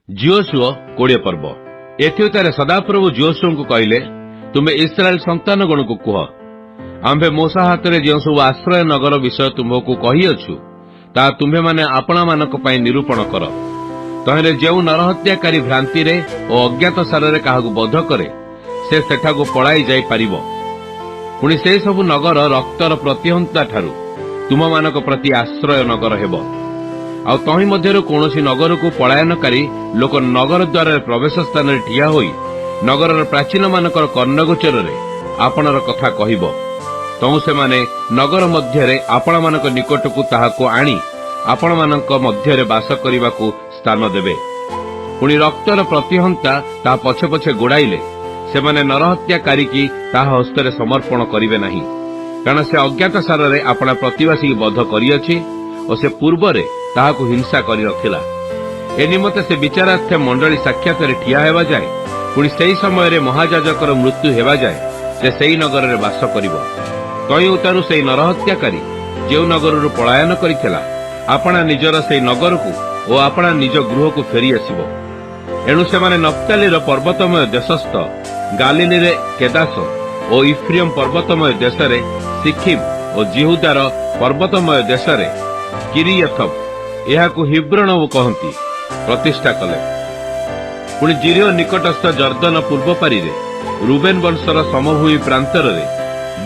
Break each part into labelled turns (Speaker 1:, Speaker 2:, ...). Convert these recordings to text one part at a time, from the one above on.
Speaker 1: जियोशुआ 20 पर्व एथितारे सदाप्रभु जियोशुआ को कहले तुमे इस्राएल संतान गण को कह आंभे मूसा हाथ में जो सब आश्रय नगर विषय तुम्हें कहीअछु ता तुम्हें माने आपणा मानक पई निरूपण कर तहेले जेउ नरहत्याकारी भ्रांति रे और अज्ञात सारे क्या बध करे से सेठाको पलाई जाई पारिबो पुणी से सबु नगर रक्तर प्रतिहंता ठारू तुम मानक प्रति आश्रय नगर हेबो आ तही मध्यरु कोनोसी नगर को पलायनकारी लोक नगर द्वार प्रवेश स्थान रे ठिया होई नगर प्राचीन मानकर कर्णगोचर रे आपणर कथा कहिबो तहु से माने नगर मध्यरे आपण मानक निकट को ताहाको आनी आपण मानक मध्यरे बास करिबाकू स्थान देबे पुणी रक्तर प्रतिहंता ता पछे पछे गोड़ाइले से माने नरहत्याकारी की ताहा हस्तरे समर्पण करिवे नाही कारण से अज्ञात सार रे आपणा प्रतिवासी बध करिअछि और से पूर्वरे ताहाको हिंसा करि रखिला ए निमते से विचारार्थ मंडली साक्षात रे ठिया हेबा जाय पुणी सेही समय रे महायाजकर मृत्यु हेबा जाय से सेही नगर रे वास करिवो तई उतारू सेही नरहत्याकारी जेउ नगर रु पलायन करिथिला आपणा निजर सेही नगर को और आपणा निज गृह को फेरी आसीबो एणु से माने नप्तालीर पर्वतमय देशस्थ गालिली रे केदास और इफ्रियम पर्वतमय देश रे सिक्किम और जिहुदार पर्वतमय देश रे किरियथम यहाकू हिब्रोन कहती प्रतिष्ठा कले पुणी जिरियो निकटस्थ जर्दन पूर्व पारी रे रूबेन वंशर समभूमि प्रांतर रे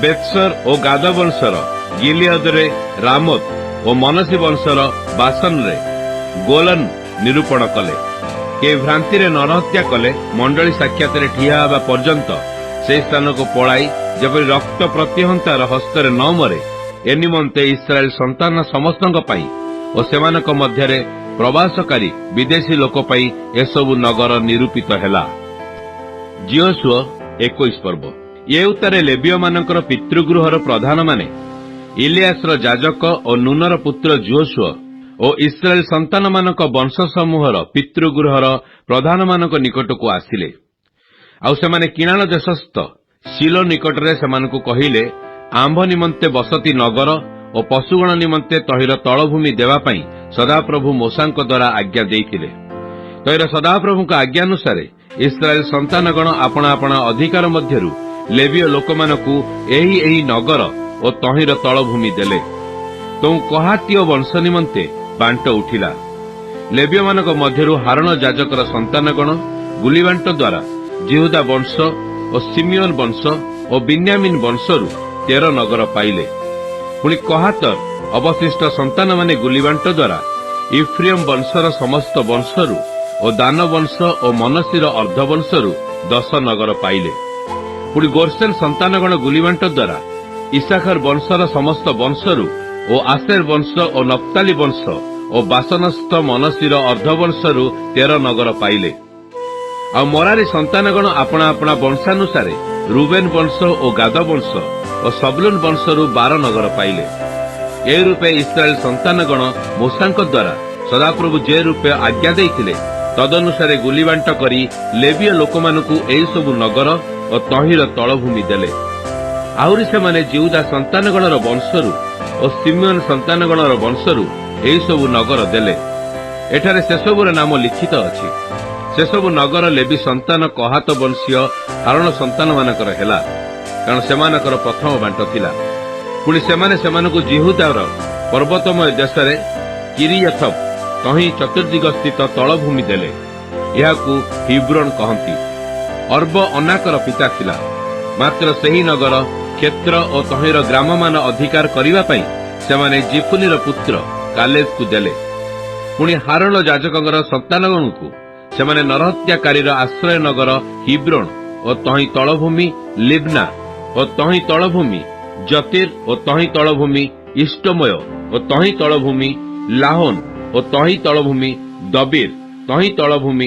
Speaker 1: बेत्सर और गाद वंशर गिलियद रे रामत और मनसी वंशर बासन रे गोलन निरूपण कले के भ्रांति रे नरहत्या कले मंडली साक्षात रे ठिया हेबा पर्यंत से स्थान को पलाई जेपरि रक्त प्रतिहंतार हस्ତରେ न मरे ए निमंते इस्राएल संतान समस्तଙ୍କ ପାଇଁ और सेमानक मध्यरे प्रवासकारी विदेशी लोक पई एसबु नगर निरूपित हेला जियोशुआ 21 पर्व ये उतारे लेबियो मानकर पितृगृहर प्रधान माने इलियासर जाजक और नूनर पुत्र जियोशुआ और इस्राएल संतान मानक वंश समूहर पितृगृहर प्रधान मानक निकट को आसिले आउ सेमाने किणान देशस्थ शिलो निकटरे सेमानकु कहिले आंभ निमंते बसती नगर और पशुगण निमंते तहिर तलभूमि देवा पई सदाप्रभु मूसाଙ୍କ द्वारा आज्ञा देइथिले तहिर सदाप्रभुଙ୍କ आज्ञानुसारे इस्राएल संतानगण आपणा आपणा अधिकार मध्यरु लेवीय लोकमानकु एही नगर और तहिर तलभूमि देले तो कहातीय वंश निमंते बांट उठिला लेवीय मानक मध्यरु हारण याजकर संतानगण गुलीबांट द्वारा जिहुदा वंश और सिमियोन वंश और बिन्यामिन वंशरु 13 नगर पाइले पुणी कहातर अवशिष्ट संतान माने गुलीबांट द्वारा इफ्रियम वंशर समस्त वंशरु और दान वंश और मनसीर अर्धवंशरु 10 नगर पाइले पुणी गोर्सेन संतानगण गुलीबांट द्वारा इसाखर वंशर समस्त वंशरु और आसेर वंश और नप्ताली वंश और बासनस्थ मनसीर अर्धवंशरु 13 नगर पाइले आ मरारी संतानगण आपणा आपणा वंशानुसारे रूबेन वंश और गाद वंश और सबलून वंशरु 12 नगर पाइले ए रूपे इस्राएल संतानगण मूसाଙ୍କ द्वारा सदाप्रभु जे रूपे आज्ञा देइथिले तदनुसारे गुलीबांट करी लेवीय लोकमानकु एई सबु नगर और तहिर तलभूमि देले आहुरी से माने जिहुदा संतानगणर वंशरु और सिमियोन संतानगणर वंशरु एई सबु नगर देले एठारे सेसबुर नाम लिखित अछि सेसबु नगर लेवी संतान कहात वंशीय हारण संतान मानकर हेला कारण सेमानकर प्रथम बांट थिला पुणी सेमाने सेमानकु जिहुदार पर्वतमय देश रे किरियथम तही चतुर्दिग स्थित तलभूमि देले याकू हिब्रोन कहंती अर्ब अनाकर पिता थिला मात्र सेही नगर क्षेत्र और तहिर ग्राम मान अधिकार करिवा पई सेमाने जिफुनीर पुत्र कालेब को देले पुणी हारण याजकंगर संतानगणकु सेमाने नरहत्याकारीर आश्रय नगर हिब्रोन और तही तलभूमि लिब्ना और तही तलभूमि जतीर और तही तलभूमि इष्टमय और तही तलभूमि लाहोन और तही तलभूमि दबीर तही तलभूमि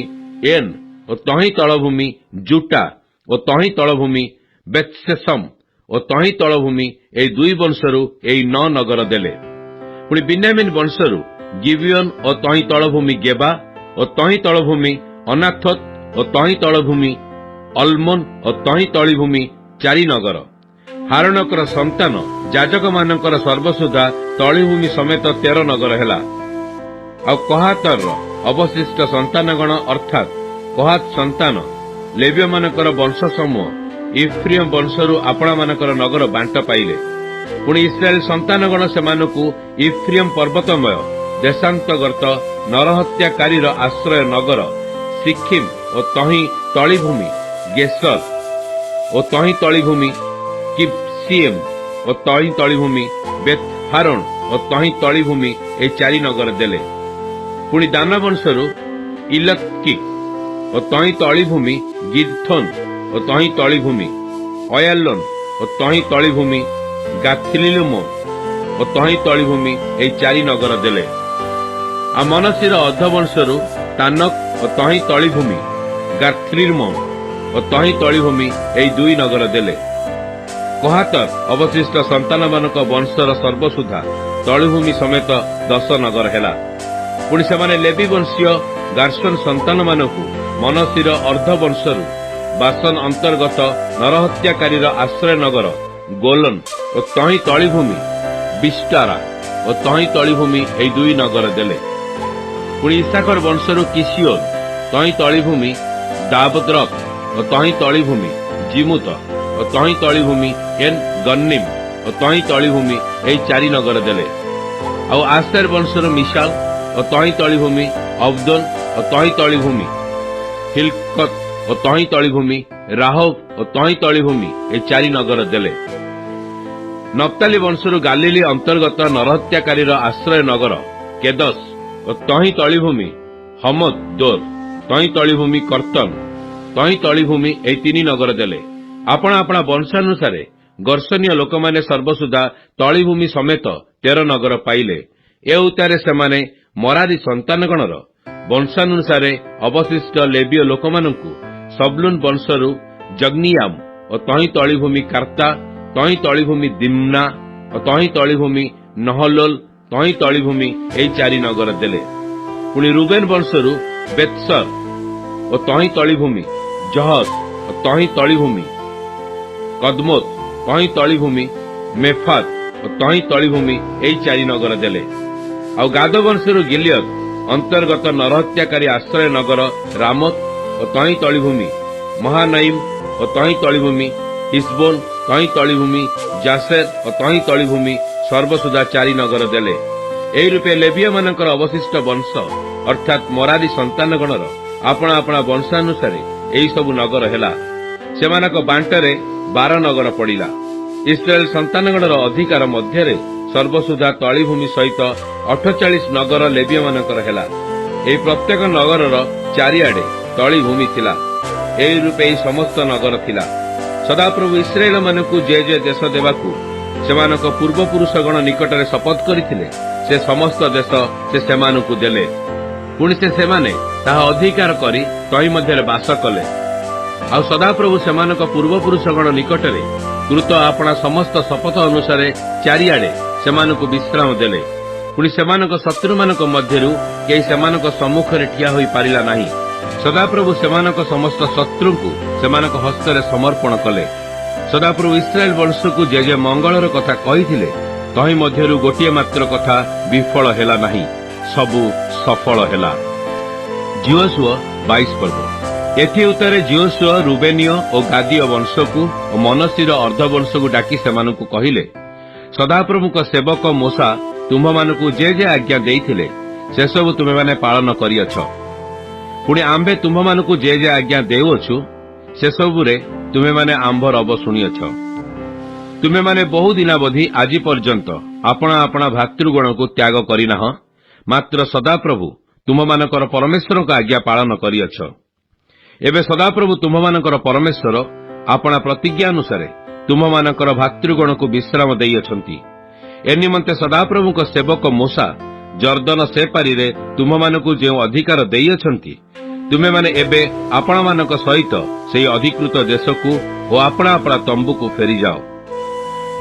Speaker 1: एन और तही तलभूमि जुटा और तही तलभूमि बेत्सेसम और तही तलभूमि एई दुई वंशरु एई 9 नगर देले पुणी बिन्यामिन वंशरु गिबियन और तही तलभूमि गेबा और तही तलभूमि अनाथत और तही तलभूमि अल्मोन और तही तलभूमि 4 नगर हारणकर संतान याजक मानकर सर्वसुधा तलभूमि समेत 13 नगर हेला आ कहातर ଅବଶିଷ୍ଟ ସନ୍ତାନଗଣ ଅର୍ଥାତ୍ କହାତ ସନ୍ତାନ ଲେବୀୟମାନଙ୍କର ବଂଶ ସମୂହ ଇଫ୍ରିୟମ ବଂଶରୁ ଆପଣମାନଙ୍କର ନଗର ବାଣ୍ଟ ପାଇଲେ। ପୁଣି ଇସ୍ରାଏଲ ସନ୍ତାନଗଣ ସେମାନଙ୍କୁ ଇଫ୍ରିୟମ ପର୍ବତମୟ ଦେଶାନ୍ତର୍ଗତ ନରହତ୍ୟାକାରୀର ଆଶ୍ରୟ ନଗର ସିକିମ୍ ଓ ତହିଁ ତଳିଭୂମି ଗେସର ଓ ତହିଁ ତଳିଭୂମି କିବ୍ସିଏମ୍ ଓ ତହିଁ ତଳିଭୂମି ବେଥହାରୋନ ଓ ତହିଁ ତଳିଭୂମି ଏହି 4 ନଗର ଦେଲେ। ପୁଣି ଦାନ ବଂଶରୁ ଇଲକି ଓ ତହିଁ ତଳିଭୂମି ଗିଦ୍ଥୋନ ଓ ତହିଁ ତଳିଭୂମି ଅୟାଲୋନ ଓ ତହିଁ ତଳିଭୂମି ଗାଥଲିମୋ ଓ ତହିଁ ତଳିଭୂମି ଏହି 4 ନଗର ଦେଲେ। ଆଉ ମନଶୀର ଅର୍ଦ୍ଧବଂଶରୁ ତାନକ ଓ ତହିଁ ତଳିଭୂମି ଗାଥଲିମୋ ଓ ତହିଁ ତଳିଭୂମି ଏହି 2 ନଗର ଦେଲେ। କହାତର ଅବଶିଷ୍ଟ ସନ୍ତାନମାନଙ୍କ ବଂଶର ସର୍ବସୁଦ୍ଧା ତଳିଭୂମି ସମେତ 10 ନଗର ହେଲା। ପୁଣି ସେମାନେ ଲେବି ବଂଶୀୟ ଗାର୍ସନ ସନ୍ତାନମାନଙ୍କୁ ମନଶୀର ଅର୍ଦ୍ଧବଂଶରୁ ବାସନ ଅନ୍ତର୍ଗତ ନରହତ୍ୟାକାରୀର ଆଶ୍ରୟ ନଗର ଗୋଲନ ଓ ତହିଁ ତଳିଭୂମି ବିଷ୍ଟାରା ଓ ତହିଁ ତଳିଭୂମି ଏହି 2 ନଗର ଦେଲେ। ପୁଣି ଇସାକର ବଂଶରୁ କିସିଓନ ତହିଁ ତଳିଭୂମି ଦାବଦ୍ରକ ଓ ତହିଁ ତଳିଭୂମି ଜିମୁତ ଓ ତହିଁ ତଳିଭୂମି ଏନ୍ ଗନ୍ନିମ ଓ ତହିଁ ତଳିଭୂମି ଏହି 4 ନଗର ଦେଲେ। ଆଉ ଆସେର ବଂଶରୁ ମିଶାଲ ଓ ତହିଁ ତଳିଭୂମି ଅବଦୋନ ଓ ତହିଁ ତଳିଭୂମି ହିଲକତ ଓ ତହିଁ ତଳିଭୂମି ରାହୋବ ଓ ତହିଁ ତଳିଭୂମି ଏହି 4 ନଗର ଦେଲେ। ନପ୍ତାଲି ବଂଶରୁ ଗାଲିଲି ଅନ୍ତର୍ଗତ ନରହତ୍ୟାକାରୀର ଆଶ୍ରୟ ନଗର କେଦସ ଓ ତହିଁ ତଳିଭୂମି ହମଦ ଦୋର ତହିଁ ତଳିଭୂମି କର୍ତ୍ତନ ତହିଁ ତଳିଭୂମି ଏହି 3 ନଗର ଦେଲେ। ଆପଣ ଆପଣା ବଂଶାନୁସାରେ ଗର୍ଷଣୀୟ ଲୋକମାନେ ସର୍ବସୁଦ୍ଧା ତଳିଭୂମି ସମେତ 13 ନଗର ପାଇଲେ। ଏ ଉତ୍ତାରେ ସେମାନେ ମରାରୀ ସନ୍ତାନଗଣର ବଂଶାନୁସାରେ ଅବଶିଷ୍ଟ ଲେବୀୟ ଲୋକମାନଙ୍କୁ ସବଲୁନ ବଂଶରୁ ଜଗ୍ନିୟାମ ଓ ତହିଁ ତଳିଭୂମି କାର୍ତ୍ତା ତହିଁ ତଳିଭୂମି ଦିମ୍ନା ଓ ତହିଁ ତଳିଭୂମି ନହଲୋଲ ତହିଁ ତଳିଭୂମି ଏହି 4 ନଗର ଦେଲେ। ପୁଣି ରୁବେନ ବଂଶରୁ ବେତ୍ସର ଓ ତହିଁ ତଳିଭୂମି ଜହସ ଓ ତହିଁ ତଳିଭୂମି କଦମୋତ ତହିଁ ତଳିଭୂମି ମେଫାତ ଓ ତହିଁ ତଳିଭୂମି ଏହି 4 ନଗର ଦେଲେ। ଆଉ ଗାଦ ବଂଶରୁ ଗିଲିୟଦ ଅନ୍ତର୍ଗତ ନରହତ୍ୟାକାରୀ ଆଶ୍ରୟ ନଗର ରାମତ ଓ ତହିଁ ତଳିଭୂମି ମହାନଇମ ଓ ତହିଁ ତଳିଭୂମି ହିସବୋନ ତହିଁ ତଳିଭୂମି ଜାସେର ଓ ତହିଁ ତଳିଭୂମି ସର୍ବସୁଦ୍ଧା 4 ନଗର ଦେଲେ। ଏହି ରୂପେ ଲେବୀୟମାନଙ୍କର ଅବଶିଷ୍ଟ ବଂଶ ଅର୍ଥାତ୍ ମରାରୀ ସନ୍ତାନଗଣର ଆପଣା ଆପଣା ବଂଶାନୁସାରେ ଏହି ସବୁ ନଗର ହେଲା। ସେମାନଙ୍କ ବାଣ୍ଟରେ 12 ନଗର ପଡ଼ିଲା। ଇସ୍ରାଏଲ ସନ୍ତାନଗଣର ଅଧିକାର ମଧ୍ୟରେ ସର୍ବସୁଦ୍ଧା ତଳିଭୂମି ସହିତ 48 ନଗର ଲେବୀୟମାନଙ୍କର ହେଲା। ଏହି ପ୍ରତ୍ୟେକ ନଗରର ଚାରିଆଡ଼େ ତଳିଭୂମି ଥିଲା। ଏହି ରୂପେ ଏହି ସମସ୍ତ ନଗର ଥିଲା। ସଦାପ୍ରଭୁ ଇସ୍ରାଏଲମାନଙ୍କୁ ଯେ ଦେଶ ଦେବାକୁ ସେମାନଙ୍କ ପୂର୍ବପୁରୁଷଗଣ ନିକଟରେ ଶପଥ କରିଥିଲେ ସେ ସମସ୍ତ ଦେଶ ସେ ସେମାନଙ୍କୁ ଦେଲେ। ପୁଣି ସେମାନେ ତାହା ଅଧିକାର କରି ତହିଁ ମଧ୍ୟରେ ବାସ କଲେ। ଆଉ ସଦାପ୍ରଭୁ ସେମାନଙ୍କ ପୂର୍ବପୁରୁଷଗଣ ନିକଟରେ କୃତ ଆପଣା ସମସ୍ତ ଶପଥ ଅନୁସାରେ ଚାରିଆଡ଼େ ସେମାନଙ୍କୁ ବିଶ୍ରାମ ଦେଲେ। ପୁଣି ସେମାନଙ୍କ ଶତ୍ରୁମାନଙ୍କ ମଧ୍ୟରୁ କେହି ସେମାନଙ୍କ ସମ୍ମୁଖରେ ଠିଆ ହୋଇପାରିଲା ନାହିଁ। ସଦାପ୍ରଭୁ ସେମାନଙ୍କ ସମସ୍ତ ଶତ୍ରୁଙ୍କୁ ସେମାନଙ୍କ ହସ୍ତରେ ସମର୍ପଣ କଲେ। ସଦାପ୍ରଭୁ ଇସ୍ରାଏଲ ବଂଶକୁ ଯେ ମଙ୍ଗଳର କଥା କହିଥିଲେ ତହିଁ ମଧ୍ୟରୁ ଗୋଟିଏ ମାତ୍ର କଥା ବିଫଳ ହେଲା ନାହିଁ, ସବୁ ସଫଳ ହେଲା। ଜିଓସୁଅ 22 ପର୍ବ। ଏଥି ଉତ୍ତରେ ଜିଓସୁଅ ରୁବେନୀୟ ଓ ଗାଦୀୟ ବଂଶକୁ ଓ ମନଶୀର ଅର୍ଦ୍ଧବଂଶକୁ ଡାକି ସେମାନଙ୍କୁ କହିଲେ, ସଦାପ୍ରଭୁଙ୍କ ସେବକ ମୋଶା ତୁମ୍ଭମାନଙ୍କୁ ଯେ ଆଜ୍ଞା ଦେଇଥିଲେ ସେସବୁ ତୁମେମାନେ ପାଳନ କରିଅଛ। ପୁଣି ଆମ୍ଭେ ତୁମ୍ଭମାନଙ୍କୁ ଯେ ଆଜ୍ଞା ଦେଉଅଛୁ ସେସବୁରେ ତୁମେମାନେ ଆମ୍ଭ ରବ ଶୁଣିଅଛ। ତୁମେମାନେ ବହୁ ଦିନାବଧି ଆଜି ପର୍ଯ୍ୟନ୍ତ ଆପଣା ଆପଣା ଭାତୃଗଣକୁ ତ୍ୟାଗ କରିନାହଁ, ମାତ୍ର ସଦାପ୍ରଭୁ ତୁମମାନଙ୍କର ପରମେଶ୍ୱରଙ୍କ ଆଜ୍ଞା ପାଳନ କରିଅଛ। ଏବେ ସଦାପ୍ରଭୁ ତୁମମାନଙ୍କର ପରମେଶ୍ୱର ଆପଣା ପ୍ରତିଜ୍ଞା ଅନୁସାରେ ତୁମମାନଙ୍କର ଭାତୃଗଣକୁ ବିଶ୍ରାମ ଦେଇଅଛନ୍ତି। ଏ ନିମନ୍ତେ ସଦାପ୍ରଭୁଙ୍କ ସେବକ ମୋଶା ଜର୍ଦ୍ଦନ ସେପାରିରେ ତୁମମାନଙ୍କୁ ଯେଉଁ ଅଧିକାର ଦେଇଅଛନ୍ତି ତୁମେମାନେ ଏବେ ଆପଣମାନଙ୍କ ସହିତ ସେହି ଅଧିକୃତ ଦେଶକୁ ଓ ଆପଣା ଆପଣା ତମ୍ବୁକୁ ଫେରିଯାଅ।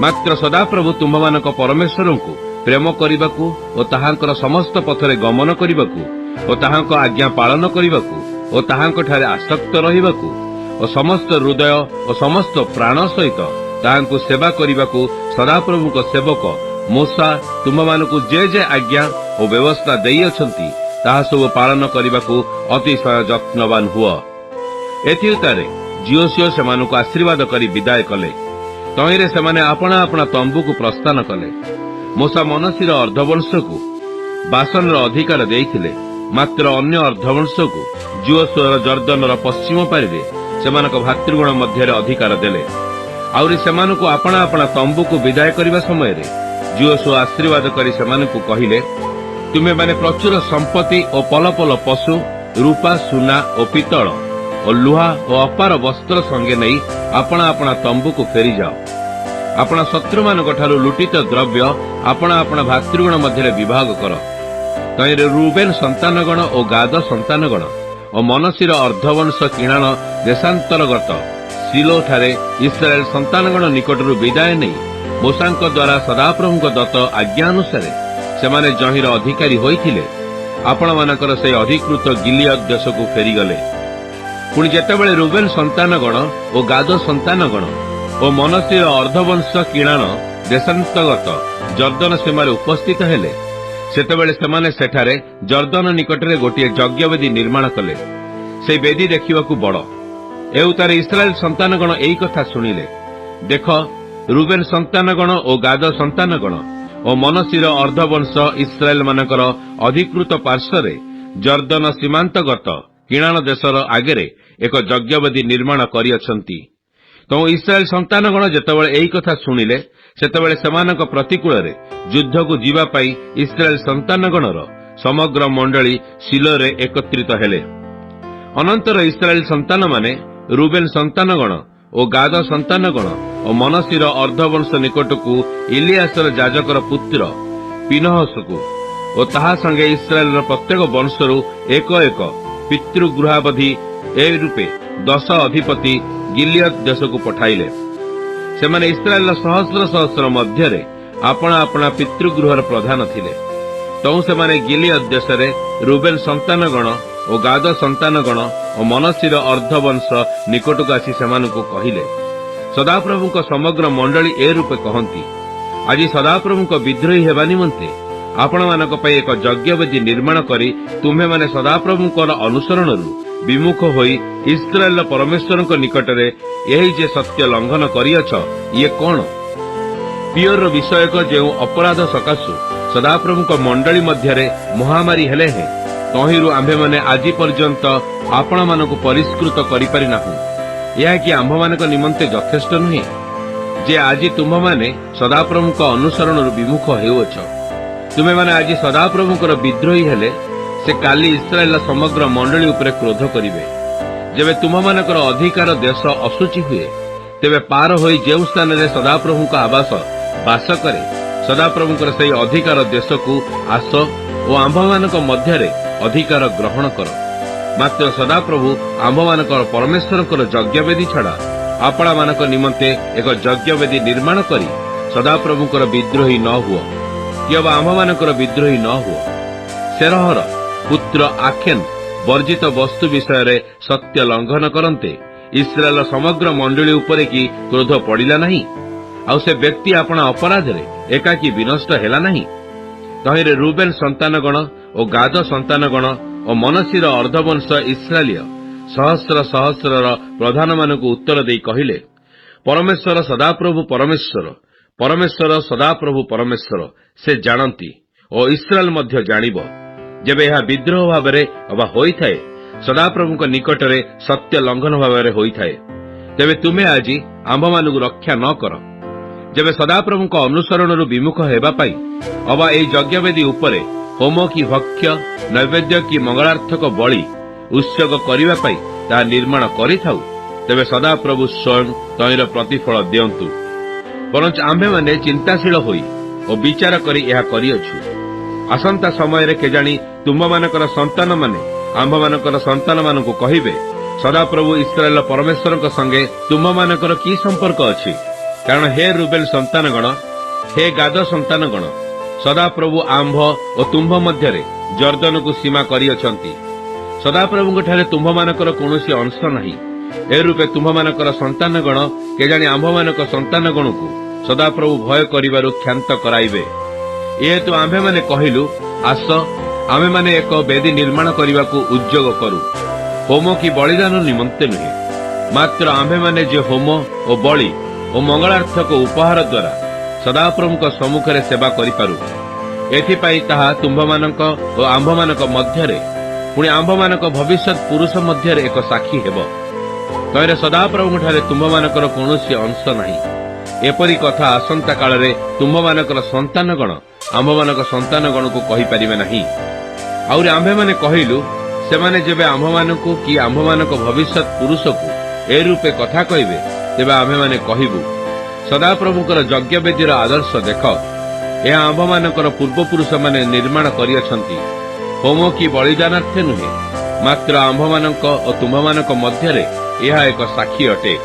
Speaker 1: ମାତ୍ର ସଦାପ୍ରଭୁ ତୁମମାନଙ୍କ ପରମେଶ୍ୱରଙ୍କୁ ପ୍ରେମ କରିବାକୁ ଓ ତାହାଙ୍କର ସମସ୍ତ ପଥରେ ଗମନ କରିବାକୁ ଓ ତାହାଙ୍କ ଆଜ୍ଞା ପାଳନ କରିବାକୁ ଓ ତାହାଙ୍କଠାରେ ଆସକ୍ତ ରହିବାକୁ ଓ ସମସ୍ତ ହୃଦୟ ଓ ସମସ୍ତ ପ୍ରାଣ ସହିତ ତାହାଙ୍କୁ ସେବା କରିବାକୁ ସଦାପ୍ରଭୁଙ୍କ ସେବକ ମୋଶା ତୁମମାନଙ୍କୁ ଯେ ଆଜ୍ଞା ଓ ବ୍ୟବସ୍ଥା ଦେଇଅଛନ୍ତି ତାହା ସବୁ ପାଳନ କରିବାକୁ ଅତିଶୟ ଯତ୍ନବାନ ହୁଅ। ଏଥିଉତ୍ତାରେ ଜିଓସିଓ ସେମାନଙ୍କୁ ଆଶୀର୍ବାଦ କରି ବିଦାୟ କଲେ। ତହିଁରେ ସେମାନେ ଆପଣା ଆପଣା ତମ୍ବୁକୁ ପ୍ରସ୍ଥାନ କଲେ। ମୋଶା ମନସିର ଅର୍ଦ୍ଧବଂଶକୁ ବାସନର ଅଧିକାର ଦେଇଥିଲେ, ମାତ୍ର ଅନ୍ୟ ଅର୍ଦ୍ଧବଂଶକୁ ଜିଓସୁଆର ଜର୍ଦ୍ଦନର ପଶ୍ଚିମ ପାରିରେ ସେମାନଙ୍କ ଭାତୃଗଣ ମଧ୍ୟରେ ଅଧିକାର ଦେଲେ। ଆହୁରି ସେମାନଙ୍କୁ ଆପଣା ଆପଣା ତମ୍ବୁକୁ ବିଦାୟ କରିବା ସମୟରେ ଜିଓସୁଆ ଆଶୀର୍ବାଦ କରି ସେମାନଙ୍କୁ କହିଲେ, ତୁମେମାନେ ପ୍ରଚୁର ସମ୍ପତ୍ତି ଓ ପଲପଲ ପଶୁ, ରୂପା, ସୁନା ଓ ପିତ୍ତଳ ଓ ଲୁହା ଓ ଅପାର ବସ୍ତ୍ର ସଙ୍ଗେ ନେଇ ଆପଣା ଆପଣା ତମ୍ବୁକୁ ଫେରିଯାଅ। ଆପଣା ଶତ୍ରୁମାନଙ୍କଠାରୁ ଲୁଟିତ ଦ୍ରବ୍ୟ ଆପଣା ଆପଣା ଭାତୃଗଣ ମଧ୍ୟରେ ବିଭାଗ କର। ତହିଁରେ ରୁବେନ ସନ୍ତାନଗଣ ଓ ଗାଦ ସନ୍ତାନଗଣ ଓ ମନସିର ଅର୍ଦ୍ଧବଂଶ କିଣାଣ ଦେଶାନ୍ତରଗତ ସିଲୋଠାରେ ଇସ୍ରାଏଲ ସନ୍ତାନଗଣ ନିକଟରୁ ବିଦାୟ ନେଇ ମୋଶାଙ୍କ ଦ୍ୱାରା ସଦାପ୍ରଭୁଙ୍କ ଦତ୍ତ ଆଜ୍ଞା ଅନୁସାରେ ସେମାନେ ଜହିଁର ଅଧିକାରୀ ହୋଇଥିଲେ, ଆପଣମାନଙ୍କର ସେହି ଅଧିକୃତ ଗିଲିୟଦ ଦେଶକୁ ଫେରିଗଲେ। ପୁଣି ଯେତେବେଳେ ରୁବେନ ସନ୍ତାନଗଣ ଓ ଗାଦ ସନ୍ତାନଗଣ ଓ ମନସିର ଅର୍ଦ୍ଧବଂଶ କିଣାଣ ଦେଶାନ୍ତର୍ଗତ ଜର୍ଦ୍ଦନ ସୀମାରେ ଉପସ୍ଥିତ ହେଲେ, ସେତେବେଳେ ସେମାନେ ସେଠାରେ ଜର୍ଦ୍ଦନ ନିକଟରେ ଗୋଟିଏ ଯଜ୍ଞବେଦୀ ନିର୍ମାଣ କଲେ। ସେହି ବେଦୀ ଦେଖିବାକୁ ବଡ଼। ଏଉତାରେ ଇସ୍ରାଏଲ ସନ୍ତାନଗଣ ଏହି କଥା ଶୁଣିଲେ। ଦେଖ, ରୁବେନ ସନ୍ତାନଗଣ ଓ ଗାଦ ସନ୍ତାନଗଣ ଓ ମନସିର ଅର୍ଦ୍ଧବଂଶ ଇସ୍ରାଏଲମାନଙ୍କର ଅଧିକୃତ ପାର୍ଶ୍ୱରେ ଜର୍ଦ୍ଦନ ସୀମାନ୍ତଗତ କିଣାଣ ଦେଶର ଆଗରେ ଏକ ଯଜ୍ଞବେଦୀ ନିର୍ମାଣ କରିଅଛନ୍ତି। ତେଣୁ ଇସ୍ରାଏଲ ସନ୍ତାନଗଣ ଯେତେବେଳେ ଏହି କଥା ଶୁଣିଲେ, ସେତେବେଳେ ସେମାନଙ୍କ ପ୍ରତିକୂଳରେ ଯୁଦ୍ଧକୁ ଯିବା ପାଇଁ ଇସ୍ରାଏଲ ସନ୍ତାନଗଣର ସମଗ୍ର ମଣ୍ଡଳୀ ଶିଲୋରେ ଏକତ୍ରିତ ହେଲେ। ଅନନ୍ତର ଇସ୍ରାଏଲ ସନ୍ତାନମାନେ ରୁବେନ ସନ୍ତାନଗଣ ଓ ଗାଦ ସନ୍ତାନଗଣ ଓ ମନସିର ଅର୍ଦ୍ଧବଂଶ ନିକଟକୁ ଇଲିଆସର ଯାଜକର ପୁତ୍ର ପିନହସକୁ ଓ ତାହା ସଙ୍ଗେ ଇସ୍ରାଏଲର ପ୍ରତ୍ୟେକ ବଂଶରୁ ଏକ ଏକ ପିତୃଗୃହାବଧି ଏ ରୂପେ 10 ଅଧିପତି ଗିଲିୟଦ ଦେଶକୁ ପଠାଇଲେ। ସେମାନେ ଇସ୍ରାଏଲର ସହସ୍ର ସହସ୍ର ମଧ୍ୟରେ ଆପଣା ଆପଣା ପିତୃଗୃହର ପ୍ରଧାନ ଥିଲେ। ତେଣୁ ସେମାନେ ଗିଲିୟଦ ଦେଶରେ ରୁବେନ ସନ୍ତାନଗଣ ଓ ଗାଦ ସନ୍ତାନଗଣ ଓ ମନସିର ଅର୍ଦ୍ଧବଂଶ ନିକଟକୁ ଆସି ସେମାନଙ୍କୁ କହିଲେ, ସଦାପ୍ରଭୁଙ୍କ ସମଗ୍ର ମଣ୍ଡଳୀ ଏ ରୂପେ କହନ୍ତି, ଆଜି ସଦାପ୍ରଭୁଙ୍କ ବିଦ୍ରୋହୀ ହେବା ନିମନ୍ତେ ଆପଣମାନଙ୍କ ପାଇଁ ଏକ ଯଜ୍ଞବେଦୀ ନିର୍ମାଣ କରି ତୁମ୍ଭେମାନେ ସଦାପ୍ରଭୁଙ୍କର ଅନୁସରଣରୁ ବିମୁଖ ହୋଇ ଇସ୍ରାଏଲର ପରମେଶ୍ୱରଙ୍କ ନିକଟରେ ଏହି ଯେ ସତ୍ୟ ଲଙ୍ଘନ କରିଅଛ, ଇଏ କଣ? ପିଓର ବିଷୟକ ଯେଉଁ ଅପରାଧ ସକାଶୁ ସଦାପ୍ରଭୁଙ୍କ ମଣ୍ଡଳୀ ମଧ୍ୟରେ ମହାମାରୀ ହେଲେ ହେଁ, ତହିଁରୁ ଆମ୍ଭେମାନେ ଆଜି ପର୍ଯ୍ୟନ୍ତ ଆପଣମାନଙ୍କୁ ପରିଷ୍କୃତ କରିପାରି ନାହୁଁ। ଏହା କି ଆମ୍ଭମାନଙ୍କ ନିମନ୍ତେ ଯଥେଷ୍ଟ ନୁହେଁ ଯେ ଆଜି ତୁମ୍ଭମାନେ ସଦାପ୍ରଭୁଙ୍କ ଅନୁସରଣରୁ ବିମୁଖ ହେଉଅଛ? ତୁମେମାନେ ଆଜି ସଦାପ୍ରଭୁଙ୍କର ବିଦ୍ରୋହୀ ହେଲେ, ସେ କାଲି ଇସ୍ରାଏଲର ସମଗ୍ର ମଣ୍ଡଳୀ ଉପରେ କ୍ରୋଧ କରିବେ। ଯେବେ ତୁମମାନଙ୍କର ଅଧିକାର ଦେଶ ଅଶୁଚି ହୁଏ, ତେବେ ପାର ହୋଇ ଯେଉଁ ସ୍ଥାନରେ ସଦାପ୍ରଭୁଙ୍କ ଆବାସ ବାସ କରେ, ସଦାପ୍ରଭୁଙ୍କର ସେହି ଅଧିକାର ଦେଶକୁ ଆସ ଓ ଆମ୍ଭମାନଙ୍କ ମଧ୍ୟରେ ଅଧିକାର ଗ୍ରହଣ କର। ମାତ୍ର ସଦାପ୍ରଭୁ ଆମ୍ଭମାନଙ୍କର ପରମେଶ୍ୱରଙ୍କର ଯଜ୍ଞବେଦୀ ଛଡ଼ା ଆପଣମାନଙ୍କ ନିମନ୍ତେ ଏକ ଯଜ୍ଞବେଦୀ ନିର୍ମାଣ କରି ସଦାପ୍ରଭୁଙ୍କର ବିଦ୍ରୋହୀ ନ ହୁଅ, କିମ୍ବା ଆମ୍ଭମାନଙ୍କର ବିଦ୍ରୋହୀ ନ ହୁଅ। ସେରହର ପୁତ୍ର ଆଖେନ ବର୍ଜିତ ବସ୍ତୁ ବିଷୟରେ ସତ୍ୟ ଲଙ୍ଘନ କରନ୍ତେ ଇସ୍ରାଏଲର ସମଗ୍ର ମଣ୍ଡଳୀ ଉପରେ କି କ୍ରୋଧ ପଡ଼ିଲା ନାହିଁ? ଆଉ ସେ ବ୍ୟକ୍ତି ଆପଣା ଅପରାଧରେ ଏକାକୀ ବିନଷ୍ଟ ହେଲା ନାହିଁ? ତହିଁରେ ରୁବେନ ସନ୍ତାନଗଣ ଓ ଗାଦ ସନ୍ତାନଗଣ ଓ ମନସିର ଅର୍ଦ୍ଧବଂଶ ଇସ୍ରାଏଲୀୟ ସହସ୍ର ସହସ୍ରର ପ୍ରଧାନମାନଙ୍କୁ ଉତ୍ତର ଦେଇ କହିଲେ, ପରମେଶ୍ୱର ସଦାପ୍ରଭୁ ପରମେଶ୍ୱର, ପରମେଶ୍ୱର ସଦାପ୍ରଭୁ ପରମେଶ୍ୱର, ସେ ଜାଣନ୍ତି ଓ ଇସ୍ରାଏଲ ମଧ୍ୟ ଜାଣିବ। ଯେବେ ଏହା ବିଦ୍ରୋହ ଭାବରେ ଅବା ହୋଇଥାଏ, ସଦାପ୍ରଭୁଙ୍କ ନିକଟରେ ସତ୍ୟ ଲଙ୍ଘନ ଭାବରେ ହୋଇଥାଏ, ତେବେ ତୁମେ ଆଜି ଆମ୍ଭମାନଙ୍କୁ ରକ୍ଷା ନ କର। ଯେବେ ସଦାପ୍ରଭୁଙ୍କ ଅନୁସରଣରୁ ବିମୁଖ ହେବା ପାଇଁ ଅବା ଏହି ଯଜ୍ଞବେଦୀ ଉପରେ ହୋମ କି ଭକ୍ଷ୍ୟ ନୈବେଦ୍ୟ କି ମଙ୍ଗଳାର୍ଥକ ବଳି ଉତ୍ସର୍ଗ କରିବା ପାଇଁ ତାହା ନିର୍ମାଣ କରିଥାଉ, ତେବେ ସଦାପ୍ରଭୁ ସ୍ୱୟଂ ତହିଁର ପ୍ରତିଫଳ ଦିଅନ୍ତୁ। ବରଞ୍ଚ ଆମ୍ଭେମାନେ ଚିନ୍ତାଶୀଳ ହୋଇ ଓ ବିଚାର କରି ଏହା କରିଅଛୁ। ଆସନ୍ତା ସମୟରେ କେଜାଣି ତୁମ୍ଭମାନଙ୍କର ସନ୍ତାନମାନେ ଆମ୍ଭମାନଙ୍କର ସନ୍ତାନମାନଙ୍କୁ କହିବେ, ସଦାପ୍ରଭୁ ଇସ୍ରାଏଲର ପରମେଶ୍ୱରଙ୍କ ସଙ୍ଗେ ତୁମ୍ଭମାନଙ୍କର କି ସମ୍ପର୍କ ଅଛି? କାରଣ ହେ ରୁବେନ ସନ୍ତାନଗଣ, ହେ ଗାଦ ସନ୍ତାନଗଣ, ସଦାପ୍ରଭୁ ଆମ୍ଭ ଓ ତୁମ୍ଭ ମଧ୍ୟରେ ଜର୍ଦ୍ଦନକୁ ସୀମା କରିଅଛନ୍ତି। ସଦାପ୍ରଭୁଙ୍କଠାରେ ତୁମ୍ଭମାନଙ୍କର କୌଣସି ଅଂଶ ନାହିଁ। ଏ ରୂପେ ତୁମ୍ଭମାନଙ୍କର ସନ୍ତାନଗଣ କେଜାଣି ଆମ୍ଭମାନଙ୍କ ସନ୍ତାନଗଣକୁ ସଦାପ୍ରଭୁ ଭୟ କରିବାରୁ କ୍ଷାନ୍ତ କରାଇବେ। ଯେହେତୁ ଆମ୍ଭେମାନେ କହିଲୁ, ଆସ आमे माने एक वेदी निर्माण करने को उद्योग करू, होम की बलिदान निमंते नुहे, मात्र आम्भे माने जे होम और बलि और मंगलार्थ को उपहार द्वारा सदाप्रभु सम्मुखें सेवा करिपारू। एथिपाई ताहा तुम्भमानक और आम्भमानक मध्यरे पुणी आम्भमानक भविष्यत पुरुष मध्यरे एक साक्षी हेब। तैरे सदाप्रभु ठारे तुम्भमानकर कौनसी अंश नहीं। एपरी कथा आसंता काल रे तुम्भमानकर संतानगण आम्भमानक संतानगण को कहि परिबे नहीं। आउरे आम्भे माने कहिलु सेमाने जेबे आम्भमानकु कि आम्भमानक भविष्यत पुरुष को ए रूपे कथा कहिबे, तेबे आम्भे माने कहिबु सदाप्रभुकर यज्ञ वेदीर आदर्श देख। यह आम्भमानकर पूर्वपुरुष माने निर्माण करियछंती, होम की बलिदानार्थे नुहे, मात्र आम्भमानक और तुम्भमानक मध्यरे यह एक साक्षी अटे।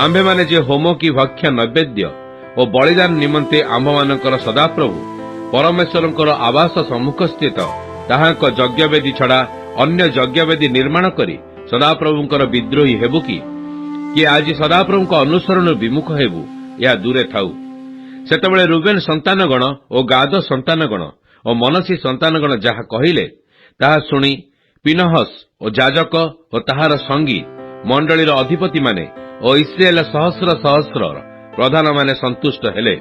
Speaker 1: आम्भे माने जे होम की भक्ष्य नैवेद्य और बलिदान निमंते आम्भमानकर सदाप्रभु परमेश्वरंकर आवास सम्मुख स्थित ताहाक यज्ञवेदी छड़ा अन्य यज्ञवेदी निर्माण करी सदाप्रभुंकर विद्रोही हेबु कि आज सदाप्रभुंक अनुसरण विमुख हेबु, यह दूरे थाउ। सेतबेले रूबेन संतानगण और गाद संतानगण और मनसी संतानगण जहा कहिले ताहा सुनी पिनहस और जाजक और ताहार संगी मंडलीर अधिपति माने और इस्राएल सहस्र सहस्र प्रधान माने संतुष्ट हेले।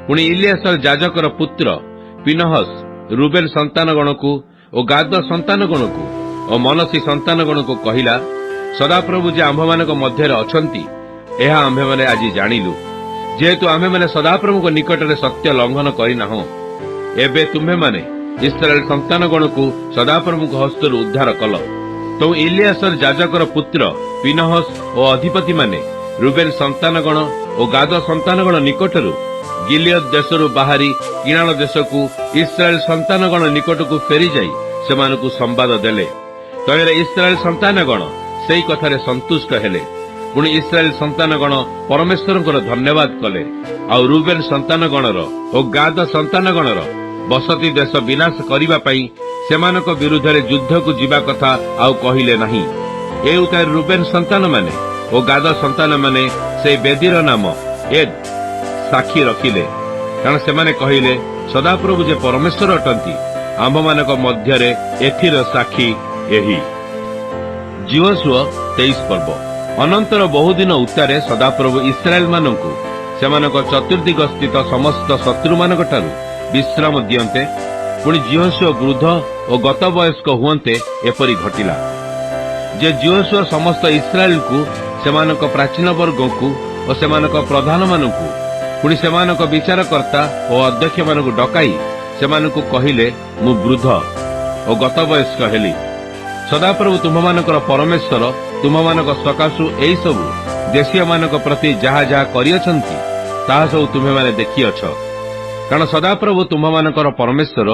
Speaker 1: पुणी इलियासर जाजकर पुत्र पिनहस रूबेन संतानगण को और गाद संतानगण को और मनसी संतानगण को कहिला, सदाप्रभु जे आम्भमानक मध्य अछंती यह आम्भे माने आज जानिलु, जेहेतु आम्भे माने सदाप्रभु को निकट में सत्य लंघन करिनाहो। एबे तुम्हे माने इस्राएल संतानगण को सदाप्रभु हस्तर उद्धार कल। तो इलियासर जाजकर पुत्र पिनहस और अधिपति माने रूबेन संतानगण और गाद संतानगण निकटरू गिलियद देशरू बाहरी किनान देश को इस्राएल संतानगण निकट को फेरी जाई सेमानकु संवाद देले। तैरे इस्राएल संतानगण सेई कथारे संतुष्ट हेले। पुणी इस्राएल संतानगण परमेश्वरंकर धन्यवाद कले। आ रूबेन संतानगणर और गाद संतानगणर बसती देश विनाश करिबा पई सेमानक विरुद्ध रे युद्ध को जीवा कथा आउ कहिले नहीं। ए उतार रूबेन संतान माने और गाद संतान माने से बेदीर नाम एद साक्षी रखिले, कारण सेमाने कहिले सदाप्रभु जे परमेश्वर अटंती आम्भमानक मध्यरे एथिर साक्षी एही। जीवसुआ 23 पर्व अनंतर बहुदिन उत्तारे सदाप्रभु इस्राएल मानकु सेमानक चतुर्दिग स्थित समस्त शत्रु मानक ठारु विश्राम दियन्ते। पुणी जीवसुआ वृद्ध और गत वयस्क हुअन्ते एपरि घटिला जे जीवसुआ समस्त इस्राएल को सेमानक प्राचीन वर्ग को और सेमानक प्रधान मानकु पुणी सेमानक विचारकर्ता और अध्यक्ष मानकु डकाई सेमानकु कहिले मु वृद्ध और गत वयस्क हेली। सदाप्रभु तुम्भमानकर परमेश्वर तुम्भमानक सकाशु एई सबु देशीय मानक प्रति जहा जहा करियछंती ताहा सब तुम्हे माने देखिअछ। कारण सदाप्रभु तुम्भमानकर परमेश्वर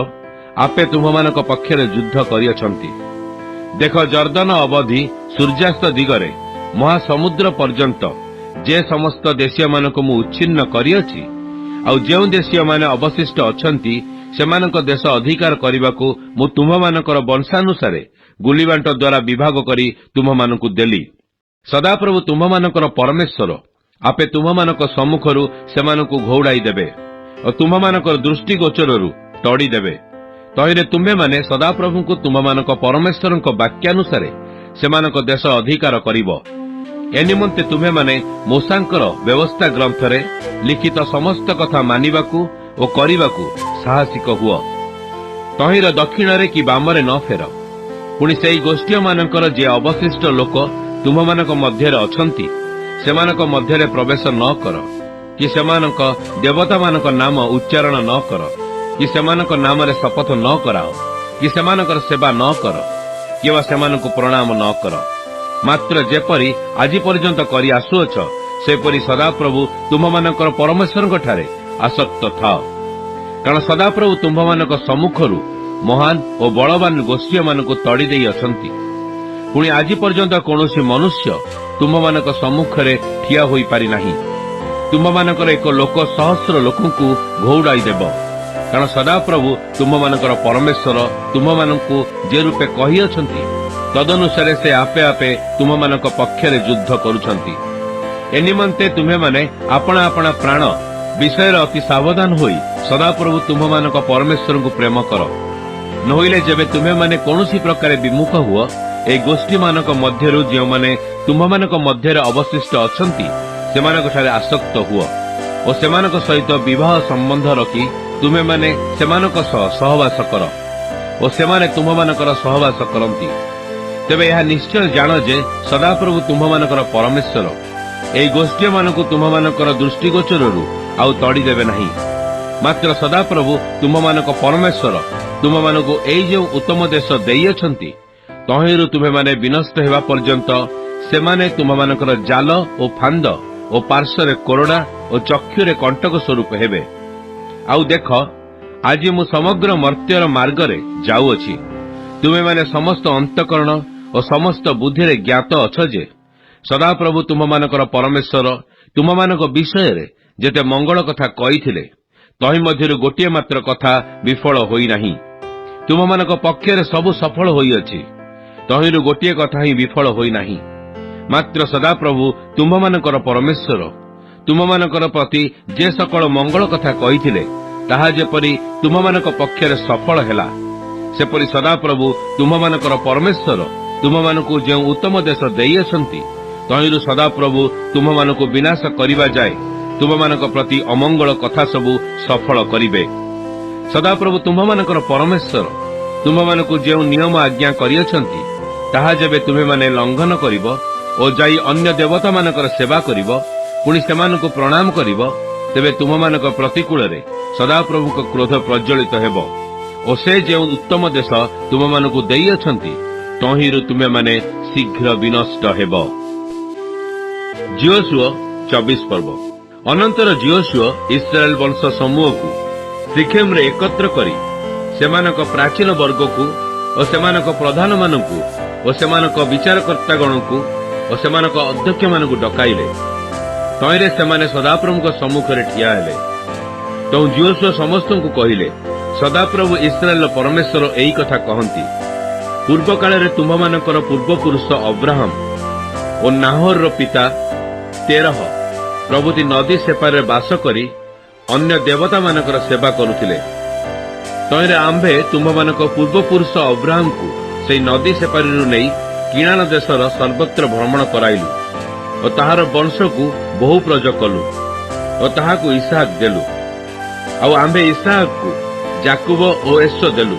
Speaker 1: आपे तुम्भमानक पक्षरे युद्ध करियछंती। देख जर्दन अवधि सूर्यास्त दिगरे महासमुद्र पर्यंत जे समस्त देशीय मानक मु उच्छिन्न करिअछि आउ जेउ देशीय माने अवशिष्ट अछंती सेमानक देश अधिकार करबाकू मु तुम्भमानकर वंशानुसारे गुलीबांट द्वारा विभाग करी तुम्भमानकु देली। सदाप्रभु तुम्भमानकर परमेश्वर आपे तुम्भमानक सम्मुखरू सेमानकु घौड़ाई देबे और तुम्भमानकर दृष्टि गोचररू तड़ी देबे। तहिरे तुम्भे माने सदाप्रभुଙ୍କୁ तुम्भमानक परमेश्वरଙ୍କ वाक्यानुसारे सेमानक देश अधिकार करिबो। एनिमंते तुम्हे माने मूसांकर व्यवस्था ग्रंथरे लिखित समस्त कथा मानिबाकू और करिबाकू साहसिक हुआ। तहिर दक्षिणरे कि बामरे न फेर। पुणी सेई गोष्ठी मानकर जे अवशिष्ट लोक तुम्भमानक मध्यरे अछंती सेमानक मध्यरे प्रवेश न कर, कि सेमानक देवता मानक नाम उच्चारण न कर, कि सेमानक नाम रे शपथ न कराओ, कि सेमानकर सेवा न कर, कि सेमानकु प्रणाम न कर। मात्र जेपरी आज पर्यंत करि आसुअछ सेपरी सदाप्रभु तुम्भमानकर परमेश्वरଙ୍କ ठारे आसक्त था। कारण सदाप्रभु तुम्भमानक सम्मुखरू महान और बलवान गोष्ठी मानकु तड़ी देई अछंती। पुणी आज पर्यंत कौनसी मनुष्य तुम्भमानक सम्मुखरे ठिया होई पारि नाही। तुम्भमानकर एक लोक सहस्र लोकंकु घौड़ाई देब। कारण सदाप्रभु तुम्भमानकर परमेश्वर तुम्भमानकु जे रूपे कहि अछंती तदनुसारे से आपे आपे तुम्भमानक पक्षरे युद्ध करुछंती। एनिमंते तुम्हे माने आपणा आपणा प्राण विषय अति सावधान होई सदाप्रभु तुम्भमानक परमेश्वर को प्रेम कर। नहिले जेबे तुम्हें माने कौनसी प्रकार विमुख हुआ ए गोष्ठी मानक मध्यरु जो माने तुम्ह मानक मध्य अवशिष्ट अछंती सेमानक ठारे आसक्त हुआ और सेमानक सहित विवाह संबंध रखी तुम्हें माने सेमानक सहवास कर और सेमाने तुम्ह मानकर सहवास करती। तेबे यह निश्चय जान जे सदाप्रभु तुम्ह मानकर परमेश्वर ए गोष्ठी मानक तुम्ह मानकर दृष्टिगोचर आउ तड़ी देवे नहीं। मात्र सदाप्रभु तुम्ह मानक परमेश्वर तुम मानक एई जो उत्तम देश देइछंती तहिरु तुम्हें माने विनष्ट हेबा पर्यंत सेमाने तुम मानकर जाल और फांद और पार्श्वरे कोरडा और चक्षुरे कंटक स्वरूप हेबे। आउ देख आज मु समग्र मर्त्यर मार्गरे जाऊँगी तुम्हें माने समस्त अंतकरण और समस्त बुद्धि रे ज्ञात अछ जे सदाप्रभु तुम मानकर परमेश्वर तुम मानक विषय रे जेते मंगल कथा कहिथिले तहि मध्यरु गोटिए मात्र कथा विफल होई नाही। तुम मानक पक्षरे सबु सफल होई अछि तहिरु गोटिए कथा ही विफल होई नाही। मात्र सदाप्रभु तुम मानकर परमेश्वर तुम मानकर प्रति जे सकल मंगल कथा कहिथिले ताहा जेपरि तुम मानक पक्षरे सफल हेला सेपरि सदाप्रभु तुम मानकर परमेश्वर तुम मानकु जे उत्तम देश देइछंती तहिरु सदाप्रभु तुम मानकु विनाश करिबा जाय तुम मानक प्रति अमंगल कथा सबु सफल करिबे। सदाप्रभु तुम मानकर परमेश्वर तुम मानकु जे नियम आज्ञा करियछंती ताहा जेबे तुमे माने लंघन करिवो और जाई अन्य देवता मानकर सेवा करिवो पुणी सेमानकु प्रणाम करिवो तेबे तुम मानक प्रतिकूल रे सदाप्रभु को क्रोध प्रज्वलित हेबो और से जे उत्तम देश तुम मानकु देइछंती तहिरु तुमे माने शीघ्र विनष्ट हेबो। जियोशुआ 24 पर्व। अनंतर जियोशुआ इस्राएल वंश समूह को सिखेम रे एकत्र करी सेमानक प्राचीन वर्ग को और सेमानक प्रधान मानकु और सेमानक विचारकर्ता गण को और सेमानक अध्यक्ष मानकु डकाइले तइरे सेमाने सदाप्रभु सम्मुख रे ठिया हेले। तो जियोशुआ समस्त को कहिले सदाप्रभु इस्राएल परमेश्वर एई कथा कहंती पूर्व काल रे तुम मानकर पूर्वपुरुष अब्राहम और नाहोर रो पिता तेरह प्रभुति नदी सेपारे बास करी अन्य देवता मानकर सेवा करुथिले तइरे आम्भे तुम मानक पूर्वपुरुष अब्राहम को से नदी सेपारी नहीं किणान देशर सर्वत्र भ्रमण कराइलु और ताहार वंश को बहु प्रज कलु और ताहाकु इसहाक देलु आउ आम्भे इसहाक को जाकुब और एसो देलु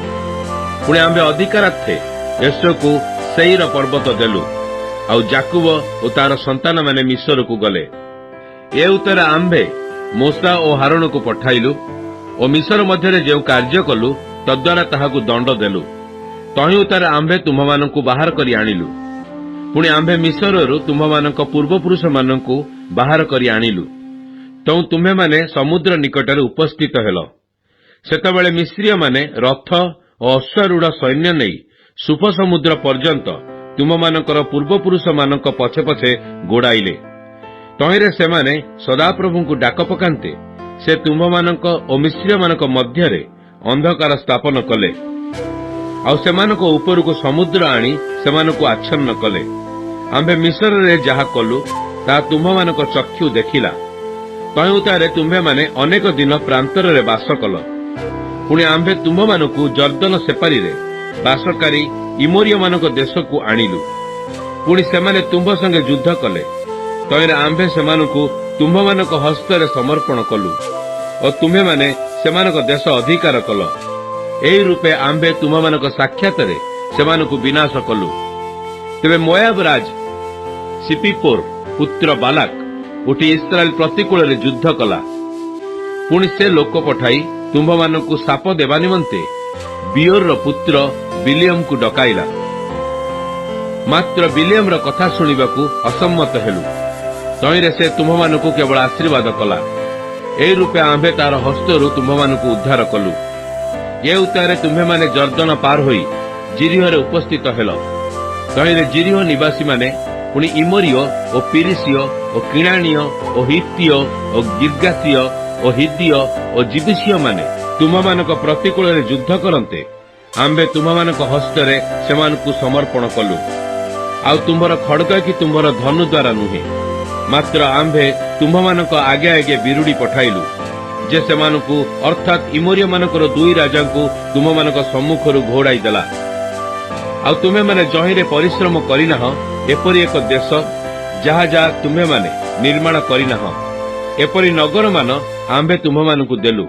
Speaker 1: पुणे आम्भे अधिकारार्थे एसो को सेईर पर्वत देलु आउ जाकुब और तार संतान माने मिस्र को गले। ए उत्तर आम्भे मूसा और हारून को पठाइलु और मिस्र मध्य जो कार्य कलु तद्वारा ताहाकु दंड देलु तहि उत्तर आम्भे तुम मानकु बाहर करी आनिलु पुणी आम्भे मिस्ररु तुम मानक पूर्वपुरुष मानकु बाहर करी आनिलु तो तुम्हे माने समुद्र निकटरे उपस्थित हेलो। सेतबेले मिस्रीय माने रथ और अश्वारूढ़ सैन्य नहीं सुफ समुद्र पर्यंत तुम मानकर पूर्वपुरुष मानक पछे पछे गोड़ाइले तहिरे सेमाने सदाप्रभु को डाक पकान्ते से तुम मानक और मिस्रीय मानक मध्यरे अंधकार स्थापन कले आउ सेमानक उपरको समुद्र आनी सेमानक आच्छन्न कले। आम्भे मिस्र रे जहा कलु ता तुम मानक चक्षु देखिला तहुतारे तुम्हे माने अनेक दिन प्रांतर रे बास कल पुणी आम्भे तुम मानकु जर्दन सेपारी रे बासकारी इमोरिय मानक देश को आनिलु पुणी सेमाने तुम्भ संगे युद्ध कले तइरे आम्भे सेमानकु तुम्भ मानक हस्तरे समर्पण कलु और तुम्हे माने सेमानक देश अधिकार कल। एई रूपे आम्भे तुम मानक साक्षात रे सेमानकु विनाश कलु। तेबे मोयाब राज सिपिपोर पुत्र बालाक उठी इस्राएल प्रतिकूल रे युद्ध कला पुणी से लोक पठाई तुम्भ मानकु साप देवा निमंते बियोर रो पुत्र बिलियम को डकाइला मात्र बिलियम रो कथा सुनिबाकु असम्मत हेलु तइरे से तुम्भ मानकु केवल आशीर्वाद कला। एई रूपे आम्भे तार हस्तरु तुम्भ मानकु उद्धार कलु। ये उत्तरे तुम्हे माने जर्दन पार होई जिरिह रे उपस्थित हेलो तइरे जिरिह निवासी माने पुणी इमोरियो और पिरिसियो और किणानियो और हित्तियो और गिर्गासियो और हिद्दियो और जिबुसियो माने तुम मानक प्रतिकूल रे युद्ध करन्ते आम्भे तुम मानक हस्तरे सेमानकु समर्पण कलु आउ तुम्हर खड़ग कि तुम्हर धनु द्वारा नुहे मात्र आम्भे तुम्भ मानक आगे आगे बिरुड़ी पठाइलु जे सेमानकु अर्थात इमोरिय मानकर दुई राजांकु तुम मानक सम्मुखरु घोड़ाई देला। आउ तुमे माने जहिरे परिश्रम करिनाह एपरि एक देश जहा जहा तुमे माने निर्माण करिनाह एपरि नगर मान आंबे तुम मानकु देलु।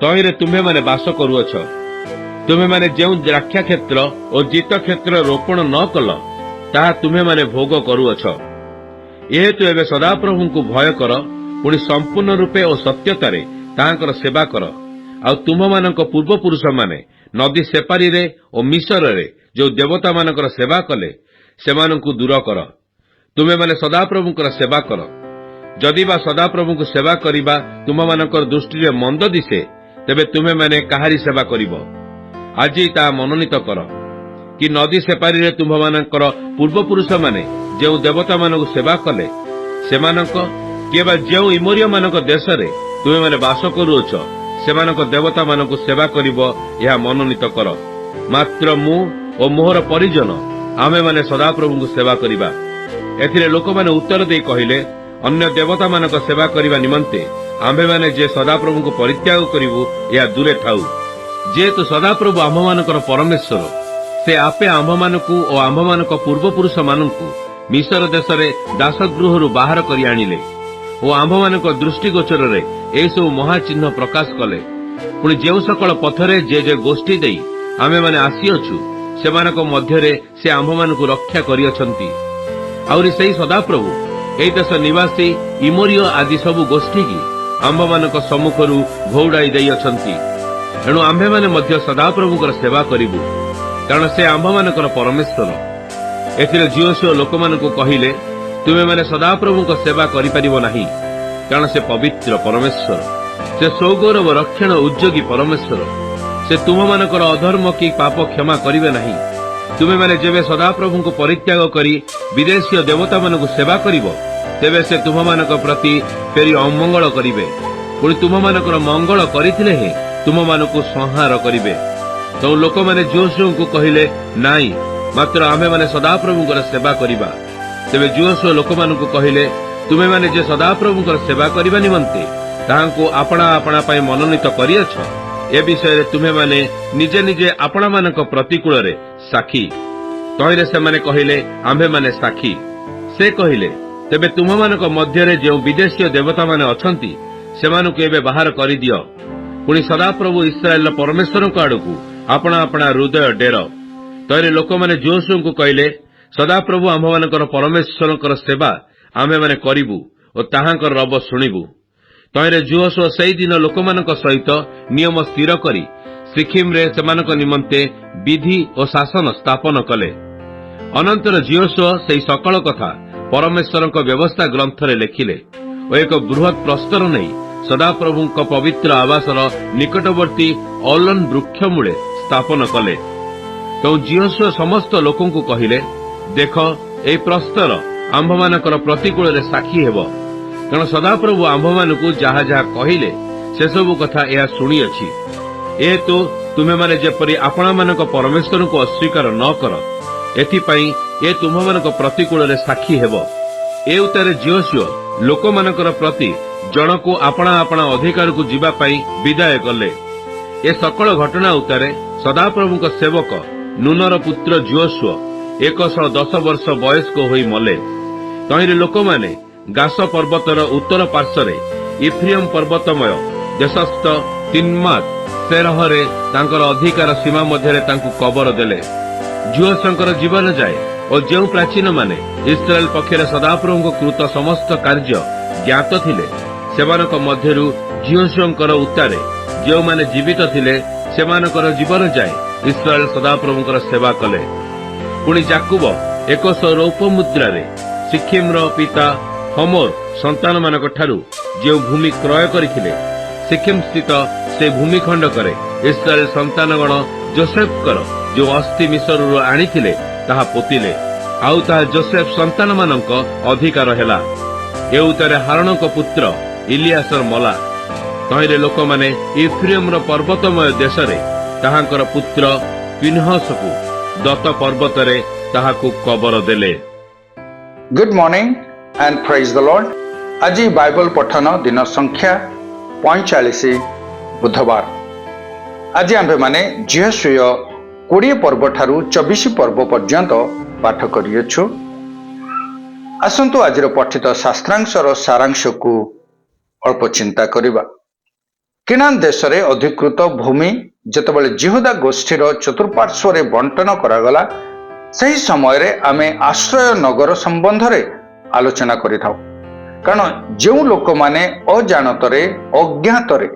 Speaker 1: तहिरे तुमे माने बास करुअछ। तुमे माने जेउ द्राक्षा क्षेत्र और जीत क्षेत्र रोपण न कल ताहा तुमे माने भोग करुअछ। एहेतु एबे सदाप्रभुंकु भय कर, पुणी संपूर्ण रूपे और सत्यतारे ताहांकर सेवा कर। आउ तुम मानक पूर्वपुरुष माने नदी सेपारी रे और मिसर रे जो देवता मानकर सेवा कले सेमानंकु दूर कर। तुमे माने सदाप्रभुंकर सेवा कर। जदि बा सदाप्रभुंकु सेवा करिबा तुम मानकर दृष्टि रे मंद दिसे तेबे तुमे माने काहारी सेवा करिबो। आजि ता मनोनीत कर कि नदी सेपारी रे तुम मानकर पूर्वपुरुष माने जो देवता मानक सेवा कले सेमानक केवल जो इमोरिय मानक देश रे तुमे माने बास करुअछ सेमानक देवता मानक सेवा करिबो यह मनोनीत कर। मात्र मु और मोहर परिजन आमे माने सदाप्रभुंकु सेवा करिबा। एथिरे लोक माने उत्तर दे कहिले अन्य देवता मानक सेवा करिबा निमंते आमे माने जे सदाप्रभुंकु परित्याग करिवु या दूरे थाउ। जेहेतु सदाप्रभु आम मानकर परमेश्वर से आपे आम मानकु और आम मानक पूर्वपुरुष मानकु मिसर देश रे दासगृहरु बाहर करि आनिले और आम मानक दृष्टिगोचर रे एई सब महाचिन्ह प्रकाश कले। पुणी जेउ सकल पथरे जे जे गोष्ठी देई आमे माने आसीअछु सेमानक मध्यरे से आम मानकु रक्षा करिअछंती। आउरी सेई सदाप्रभु एई देश निवासी इमोरिय आदि सब गोष्ठी की आम मानक सम्मुखरु घौड़ाई देई अछंती। एणु आम्भे माने मध्य सदाप्रभुंकर सेवा करिबु कारण से आम्भ मानकर परमेश्वर। एथिरे जियोसियो लोकमानकु कहिले तुमे माने सदाप्रभुंकर सेवा करि परिबो नाही कारण से पवित्र परमेश्वर, से सौगौरव रक्षण उद्योगी परमेश्वर। से तुम मानकर अधर्म की पाप क्षमा करिवे नाही। तुमे माने जेबे सदाप्रभुंकु परित्याग करी विदेशीय देवता मानकु सेवा करिवो तेबे से तुम मानक प्रति फेरी अमंगल करिवे। पुणी तुम मानकर मंगल करिथिले हे तुम मानकु संहार करिवे। तो लोक माने जोशुओंकु कहिले नाई मात्र आमे माने सदाप्रभुंकर सेवा करिबा। तेबे जोशुओ लोक मानकु कहिले तुमे माने जे सदाप्रभुंकर सेवा करिबा निमंते ताहांकु आपणा आपणा पय मनोनीत करिअछ ए विषय रे तुमे माने निजे निजे आपणा मानक प्रतिकूल रे साखी। तहिरे से माने कहिले आम्भे माने साखी। से कहिले तेबे तुम मानक मध्य रे जो विदेशीय देवता माने अछंती सेमानकु एबे बाहर करि दियो। पुणी सदाप्रभु इस्राएल परमेश्वर आड़कू आपणा आपणा हृदय डेर। तहिरे लोक माने जोशुओंकु कहिले सदाप्रभु आम्भ मानकर परमेश्वरकर सेवा आमे माने करिबु और ताहांकर रब शुणिबु। तहिरे जोशुआ सेई दिन लोकमानक सहित नियम स्थिर करी सिक्किम रे सेमानक निमंते विधि और शासन स्थापन कले। अनंतर जियोशुआ सेई सकल कथा परमेश्वरक व्यवस्था ग्रंथ रे लेखिले और एक बृहत प्रस्तर नहीं सदाप्रभुंक पवित्र आवासर निकटवर्ती औलन वृक्ष मूले स्थापन कले। तो जियोशुआ समस्त लोकंकु कहिले देख एई प्रस्तर आंभ मानकर प्रतिकूल रे साक्षी हेबो कारण सदाप्रभु आंभ मानकु जहा जहा कहिले से सब कथा एहा सुनी अछि। ए तो तुमे माने जेपरि आपणा मानक परमेश्वर को अस्वीकार न कर एथिपाई ए तुम मानक प्रतिकूल रे साक्षी हेबो। ए उतारे जियोशुआ लोक मानकर प्रति जनकु आपणा आपणा अधिकार को जीवा पाई विदाय कले। ए सकल घटना उतारे सदाप्रभुंक सेवक नूनर पुत्र जियोशुआ 110 वर्ष वयस्क होई मले। तहिरे लोक माने गास पर्वतर उत्तर पार्श्वरे इफ्रियम पर्वतमय देशस्थ तिन्मात सेरहरे तांकर अधिकार सीमा मध्यरे तांकु कबर देले। जियोशुआंकर जीवन जाए और जो प्राचीन माने इस्राएल पक्षरे सदाप्रभुंक कृत समस्त कार्य ज्ञात थिले सेमानक मध्यरु जियोशुआंकर उतारे जो माने जीवित थिले सेमानकर जीवन जाए इस्राएल सदाप्रभुंकर सेवा कले। पुणी जाकुब 100 रौप मुद्रारे सिक्किमर पिता हमोर संतान मानक ठारू जो भूमि क्रय करिथिले सिक्किम स्थित से भूमिखंड करे इस्राएल संतानगण जोसेफकर जो अस्थि मिसरु आनिथिले ताहा पोतिले आउ ताहा जोसेफ संतान मानक अधिकार हेला। ए उतारे हारणक पुत्र इलियासर मला। तहिरे लोक माने इफ्रियमर पर्वतमय देशरे ताहांकर पुत्र फिनहसकु दत्त पर्वतरे ताहाकु कबर देले।
Speaker 2: Good morning and praise the Lord. आज बाइबल पठन दिन संख्या 45 बुधवार। आज आम्भे माने जिहसुय 20 पर्व ठारू 24 पर्व पर्यंत पाठ करियछु। आसंतु आजिर पठित शास्त्रांशर सारांश को अल्प चिंता करिबा। केनान देश रे अधिकृत भूमि जेतेबेले जिहुदा गोष्ठीर चतुर्पार्श्व बंटन करागला, सही समय रे आमे आश्रय नगर संबंध रे आलोचना करिथाउ। कारण जो लोक माने अजाणतरे अज्ञातरे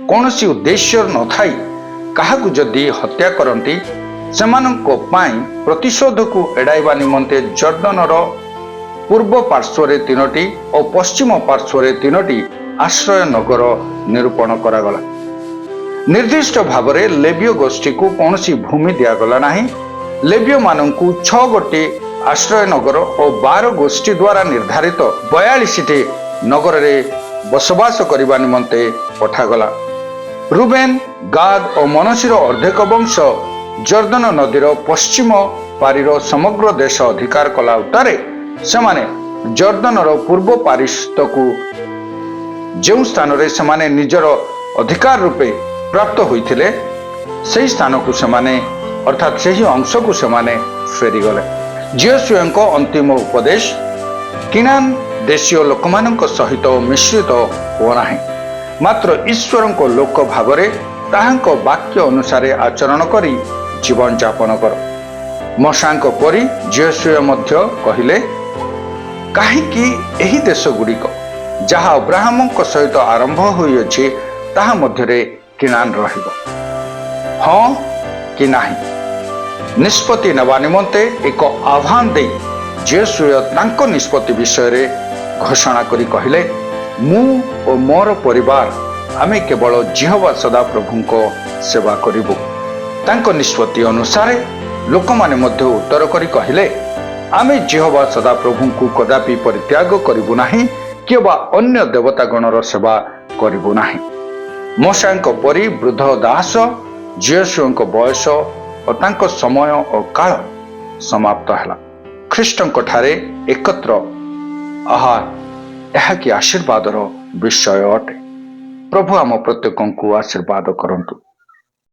Speaker 2: कौनसी उद्देश्य न थाई काहाकु जदि हत्या करती सेमानंको पाई प्रतिशोध को एड़ाइबा निमंते जर्दनर पूर्व पार्श्व 3टी और पश्चिम पार्श्व 3टी आश्रय नगर निरूपण करागला। निर्दिष्ट भाव में लेबीय गोष्ठी को कौनसी भूमि दिगला नहीं। लेबीय मानू 6 गोटी आश्रय नगर और 12 गोष्ठी द्वारा निर्धारित 42टी नगर रे बसवास करने निमंते पठागला। रूबेन, गाद और मनसीर अर्धेक वंश जर्दन नदीर पश्चिम पारीर समग्र देश अधिकार कला उतारे सेमाने जर्दनर पूर्व पारिस्थ को जो स्थान रे सेमाने निजर अधिकार रूपे प्राप्त होइथिले सही स्थान को सेमाने अर्थात सही अंश को सेमाने फेरीगले। जिहसुयଙ୍କ अंतिम उपदेश किनान देशीय लोकमानଙ୍କ सहित मिश्रित हो नाही, मात्र ईश्वरଙ୍କ लोक भावरे ताहाଙ୍କ वाक्य अनुसार आचरण करी जीवन यापन कर। मोशाଙ୍କ परी जिहसुय मध्य कहिले, काहेकि एही देश गुड़िक जहाँ अब्राहमଙ୍କ सहित आरंभ होइअछि ताहा मध्यरे किनान रहिब, हाँ कि नाही निष्पत्ति नेबा निमंते एक आह्वान दे जिहसुय तांको निष्पत्ति विषय रे घोषणा करी कहिले, मु और मोर परिवार आमे केवल जिहोवा सदा प्रभुंको सेवा करिबु। तांको निष्पत्ति अनुसार लोक माने मध्य उत्तर करी कहिले, आमे जिहोवा सदा प्रभुंको कदापि परित्याग करिबु नाही कि बा अन्य देवता गणर सेवा करिबु नाही। मोशाଙ୍କ परी वृद्ध दास जिहसुयଙ୍କ बयस और तांको समय और काल समाप्त हैला। ख्रीष्टଙ୍କ ठारे एकत्र आहार यह कि आशीर्वादर विषय अटे। प्रभु आम प्रत्येक को आशीर्वाद करंतु।